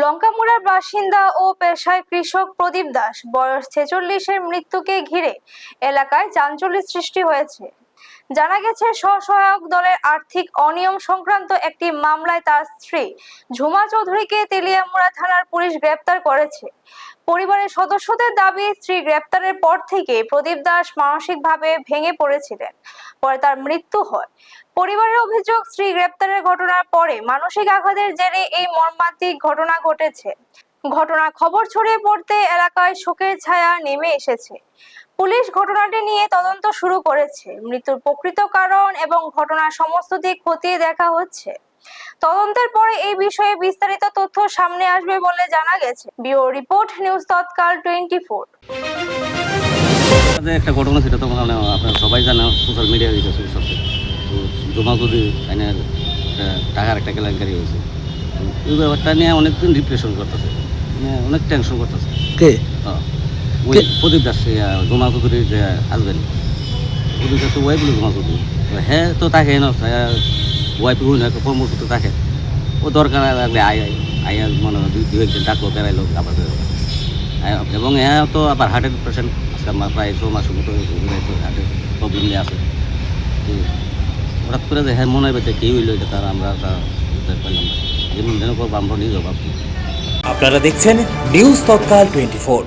লঙ্কামুড়ার বাসিন্দা ও পেশায় কৃষক প্রদীপ দাস বয়স 46-এর মৃত্যুকে ঘিরে এলাকায় চাঞ্চল্যের সৃষ্টি হয়েছে। জানা গেছে, স্বসহায়ক দলের আর্থিক অনিয়ম সংক্রান্ত একটি মামলায় তার স্ত্রী ঝুমা চৌধুরীকে তেলিয়ামুড়া থানার পুলিশ গ্রেপ্তার করেছে। পরিবারের সদস্যদের দাবি, স্ত্রী গ্রেপ্তারের পর থেকে প্রদীপ দাস মানসিকভাবে ভেঙে পড়েছিলেন, পরে তার মৃত্যু হয়। পরিবারের অভিযোগ, স্ত্রী গ্রেপ্তারের ঘটনার পরে মানসিক আঘাতের জেরে এই মর্মান্তিক ঘটনা ঘটেছে। ঘটনার খবর ছড়িয়ে পড়তে এলাকায় শোকের ছায়া নেমে এসেছে। পুলিশ ঘটনাটি নিয়ে তদন্ত শুরু করেছে। মৃত্যুর প্রকৃত কারণ এবং ঘটনার সমস্ত দিক খতিয়ে দেখা হচ্ছে। তদন্তের পরে এই বিষয়ে বিস্তারিত তথ্য সামনে আসবে বলে জানা গেছে। ব্যুরো রিপোর্ট, নিউজ তৎকাল 24। একটা ঘটনা, সেটা তো মানে আপনার সবাই জানে, সোশ্যাল মিডিয়া দিকে সবচেয়ে তো জমা যদি আইনের টাকার একটা কেলেঙ্কারি হয়েছে। এই ব্যাপারটা নিয়ে অনেকদিন ডিপ্রেশন করতেছে, অনেক টেনশন করতেছে। কে? ওই প্রদীপ দাস, জমা চৌধুরীর যে হাজবেন্ড, প্রদীপ দাস ওয়াইফ বলে জমা চৌধুরী। হ্যাঁ, তো তাকে না ওয়াইফ কর্মসূত্রে থাকে। ও দরকার লাগলে আয় মনে হয় দুই একদিন ডাকলো, বেড়াইলো আবার এবং হ্যাঁ, তো আবার হার্টের পেশেন্ট। আজকে আমার প্রায় 6 মাসের মতো হার্টের প্রবলেম নিয়ে আছে। তো হঠাৎ করে যে হ্যাঁ মনে হয় কেউ হইলো, এটা তার আমরা তা বুঝতে পারলাম না। যেমন যেন করবো আমরা নিজেও ভাবছি। আপনারা দেখছেন নিউজ তৎকাল 24।